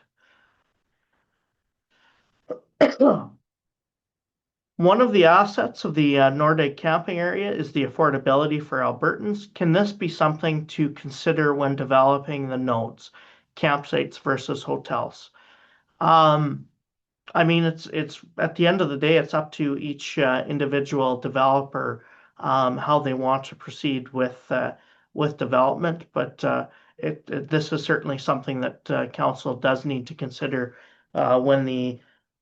One of the assets of the Nordegg camping area is the affordability for Albertans. Can this be something to consider when developing the nodes, campsites versus hotels? I mean, it's at the end of the day, it's up to each individual developer how they want to proceed with development. But this is certainly something that council does need to consider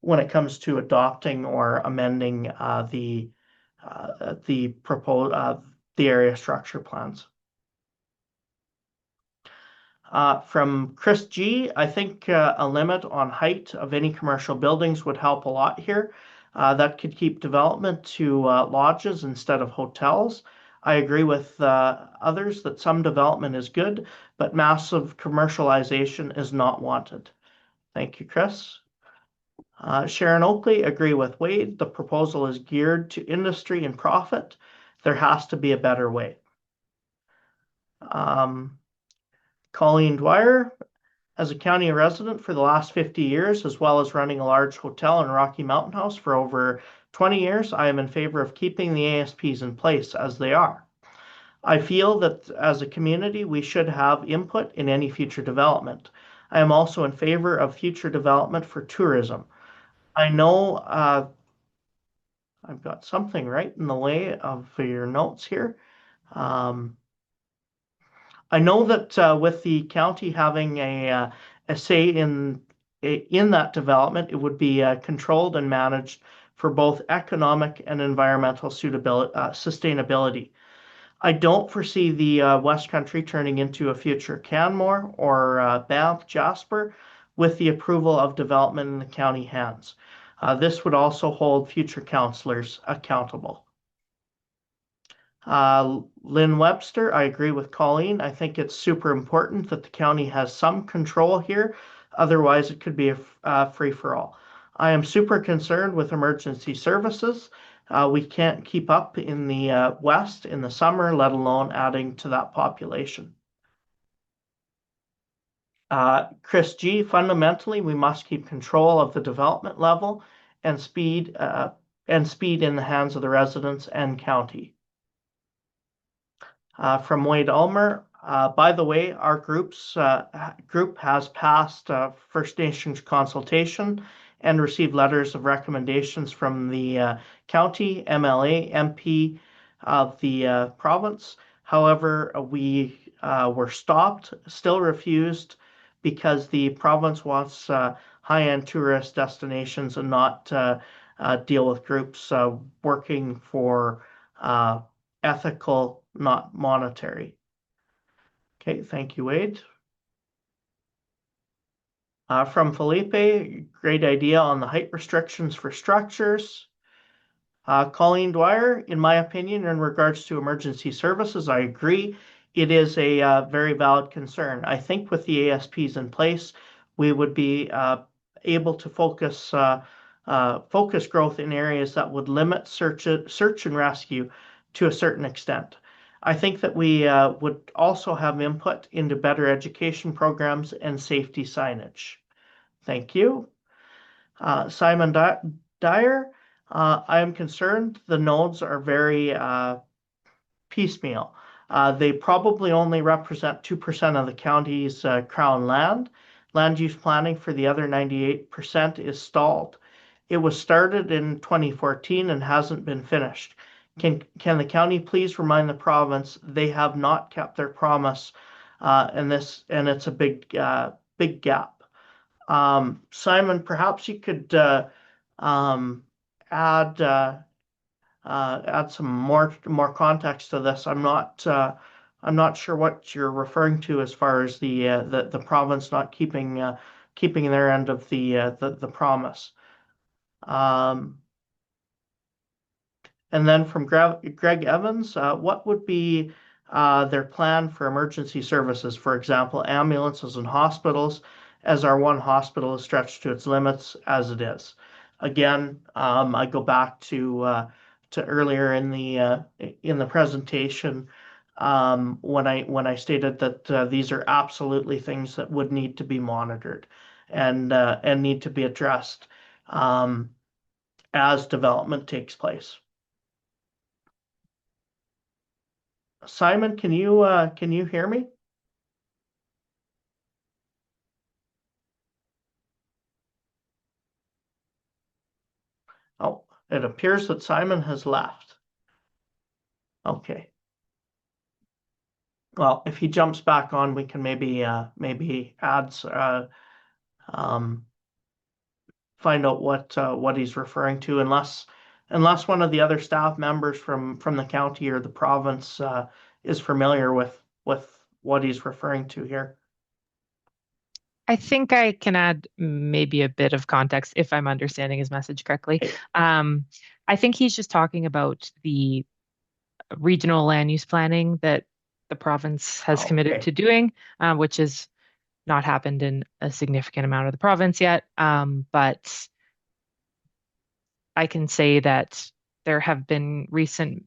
when it comes to adopting or amending the area structure plans. From Chris G, I think a limit on height of any commercial buildings would help a lot here. That could keep development to lodges instead of hotels. I agree with others that some development is good, but massive commercialization is not wanted. Thank you, Chris. Sharon Oakley, agree with Wade. The proposal is geared to industry and profit. There has to be a better way. Colleen Dwyer, as a county resident for the last 50 years, as well as running a large hotel in Rocky Mountain House for over 20 years, I am in favor of keeping the ASPs in place as they are. I feel that as a community, we should have input in any future development. I am also in favor of future development for tourism. I know I've got something right in the way of your notes here. I know that with the county having a say in that development, it would be controlled and managed for both economic and environmental sustainability. I don't foresee the West Country turning into a future Canmore or Banff Jasper with the approval of development in the county hands. This would also hold future councillors accountable. Lynn Webster, I agree with Colleen. I think it's super important that the county has some control here. Otherwise, it could be a free-for-all. I am super concerned with emergency services. We can't keep up in the west in the summer, let alone adding to that population. Chris G, fundamentally, we must keep control of the development level and speed in the hands of the residents and county. From Wade Ulmer, by the way, our group has passed First Nations consultation and received letters of recommendations from the county, MLA, MP of the province. However, we were stopped, still refused, because the province wants high-end tourist destinations and not deal with groups working for ethical, not monetary. Okay, thank you, Wade. From Felipe, great idea on the height restrictions for structures. Colleen Dwyer, in my opinion, in regards to emergency services, I agree. It is a very valid concern. I think with the ASPs in place, we would be able to focus growth in areas that would limit search and rescue to a certain extent. I think that we would also have input into better education programs and safety signage. Thank you. Simon Dyer, I am concerned the nodes are very piecemeal. They probably only represent 2% of the county's crown land. Land use planning for the other 98% is stalled. It was started in 2014 and hasn't been finished. Can the county please remind the province they have not kept their promise, and it's a big gap. Simon, perhaps you could add some more context to this. I'm not sure what you're referring to as far as the province not keeping their end of the promise. And then from Greg Evans, what would be their plan for emergency services? For example, ambulances and hospitals, as our one hospital is stretched to its limits as it is. Again, I go back to earlier in the presentation when I stated that these are absolutely things that would need to be monitored and need to be addressed as development takes place. Simon, can you hear me? Oh, it appears that Simon has left. Okay. Well, if he jumps back on, we can maybe add find out what he's referring to, unless one of the other staff members from the county or the province is familiar with what he's referring to here. I think I can add maybe a bit of context if I'm understanding his message correctly. I think he's just talking about the regional land use planning that the province has committed to doing, which has not happened in a significant amount of the province yet. But I can say that there have been recent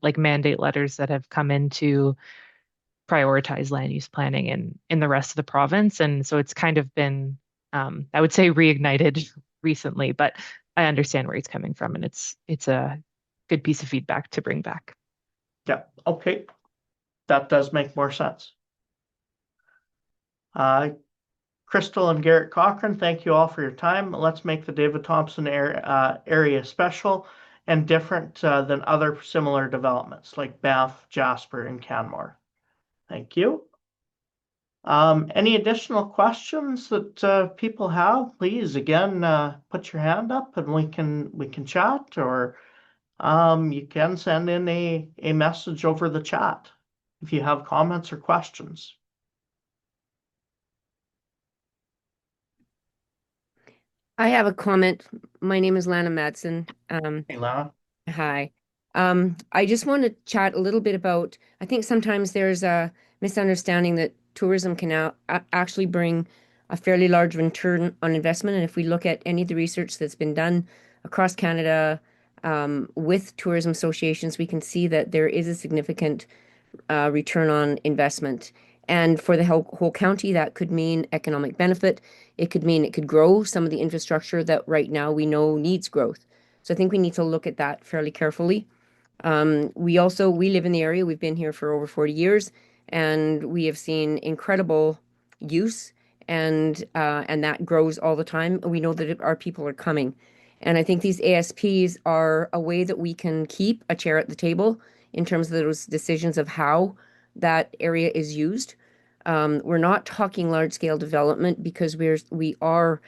like mandate letters that have come in to prioritize land use planning in the rest of the province. And so it's kind of been, I would say, reignited recently, but I understand where he's coming from, and it's a good piece of feedback to bring back. Yeah, okay. That does make more sense. Crystal and Garrett Cochran, thank you all for your time. Let's make the David Thompson area special and different than other similar developments like Banff, Jasper, and Canmore. Thank you. Any additional questions that people have? Please, again, put your hand up and we can chat, or you can send in a message over the chat if you have comments or questions. I have a comment. My name is Lana Madsen. Hey, Lana. Hi. I just want to chat a little bit about, I think sometimes there's a misunderstanding that tourism can now actually bring a fairly large return on investment. And if we look at any of the research that's been done across Canada with tourism associations, we can see that there is a significant return on investment. And for the whole county, that could mean economic benefit. It could mean it could grow some of the infrastructure that right now we know needs growth. So I think we need to look at that fairly carefully. We live in the area. We've been here for over 40 years, and we have seen incredible use, and that grows all the time. We know that our people are coming. And I think these ASPs are a way that we can keep a chair at the table in terms of those decisions of how that area is used. We're not talking large-scale development because we are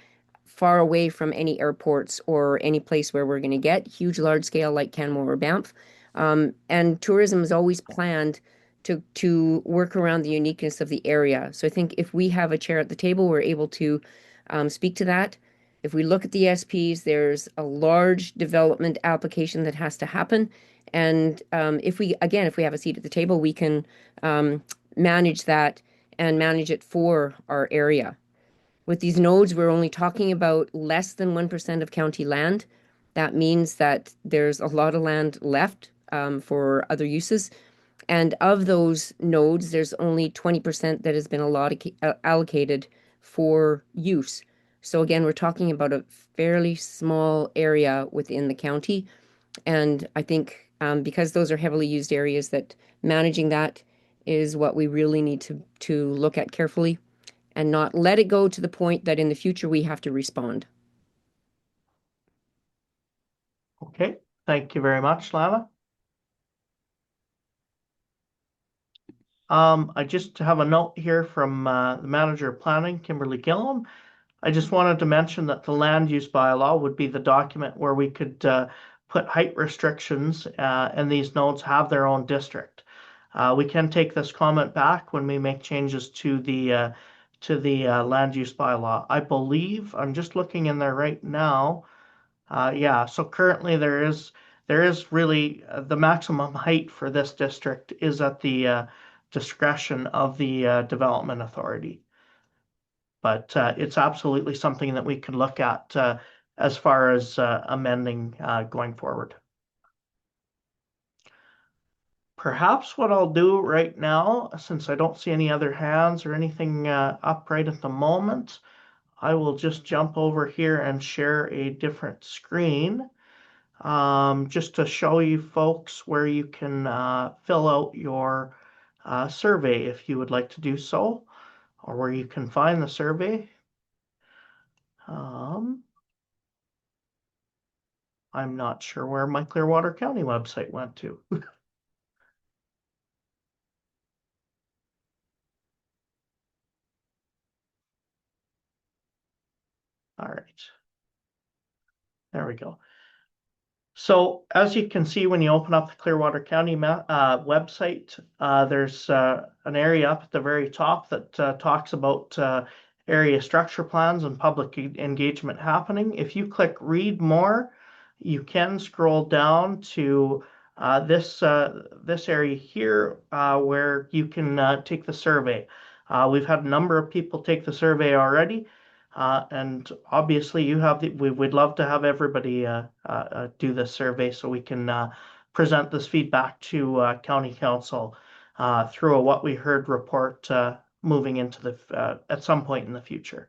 far away from any airports or any place where we're going to get huge large scale like Canmore or Banff. And tourism is always planned to work around the uniqueness of the area. So I think if we have a chair at the table, we're able to speak to that. If we look at the ASPs, there's a large development application that has to happen. And if we have a seat at the table, we can manage that and manage it for our area. With these nodes, we're only talking about less than 1% of county land. That means that there's a lot of land left for other uses. And of those nodes, there's only 20% that has been allocated for use. So again, we're talking about a fairly small area within the county. And I think because those are heavily used areas, that managing that is what we really need to look at carefully and not let it go to the point that in the future we have to respond. Okay, thank you very much, Lana. I just have a note here from the Manager of Planning, Kimberly Gillum. I just wanted to mention that the land use bylaw would be the document where we could put height restrictions and these nodes have their own district. We can take this comment back when we make changes to the land use bylaw. I believe, I'm just looking in there right now. Yeah, so currently there is really the maximum height for this district is at the discretion of the development authority. But it's absolutely something that we can look at as far as amending going forward. Perhaps what I'll do right now, since I don't see any other hands or anything up right at the moment, I will just jump over here and share a different screen just to show you folks where you can fill out your survey if you would like to do so, or where you can find the survey. I'm not sure where my Clearwater County website went to. All right. There we go. So as you can see, when you open up the Clearwater County website, there's an area up at the very top that talks about area structure plans and public engagement happening. If you click read more, you can scroll down to this area here where you can take the survey. We've had a number of people take the survey already. And obviously we would love to have everybody do this survey so we can present this feedback to County Council through a What We Heard report moving into the at some point in the future.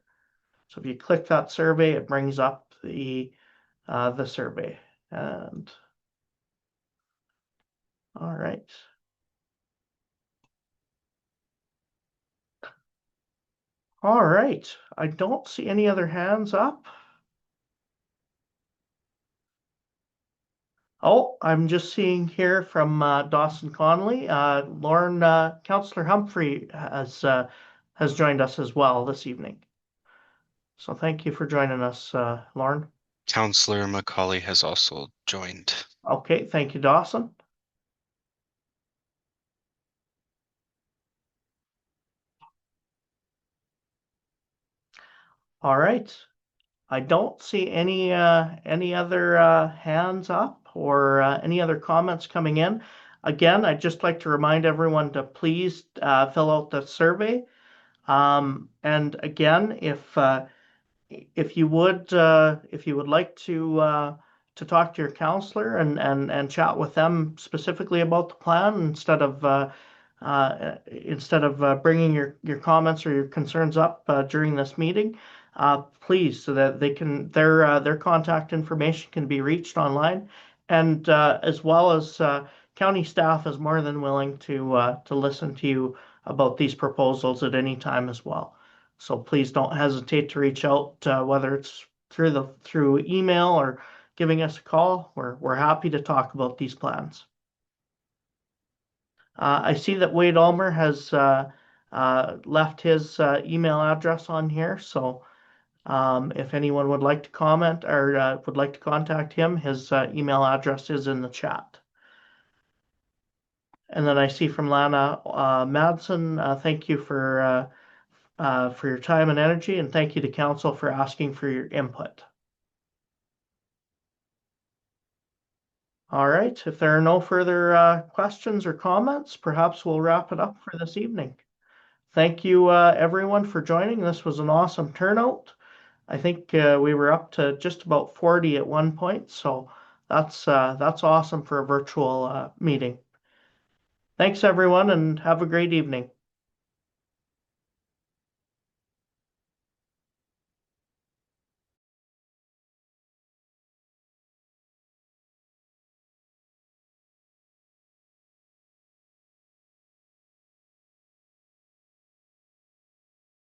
So if you click that survey, it brings up the survey. And all right. All right. I don't see any other hands up. Oh, I'm just seeing here from Dawson Connolly. Lauren, Councillor Humphrey has joined us as well this evening. So thank you for joining us, Lauren. Councillor Macaulay has also joined. Okay, thank you, Dawson. All right. I don't see any other hands up or any other comments coming in. Again, I'd just like to remind everyone to please fill out the survey. And again, if you would like to talk to your counselor and chat with them specifically about the plan instead of bringing your comments or your concerns up during this meeting, please, so that their contact information can be reached online, and as well as county staff is more than willing to listen to you about these proposals at any time as well. So please don't hesitate to reach out, whether it's through email or giving us a call. We're happy to talk about these plans. I see that Wade Ulmer has left his email address on here, so if anyone would like to comment or would like to contact him, his email address is in the chat. And then I see from Lana Madsen, thank you for your time and energy, and thank you to council for asking for your input. All right, if there are no further questions or comments, perhaps we'll wrap it up for this evening. Thank you, everyone, for joining. This was an awesome turnout. I think we were up to just about 40 at one point, so that's awesome for a virtual meeting. Thanks, everyone, and have a great evening.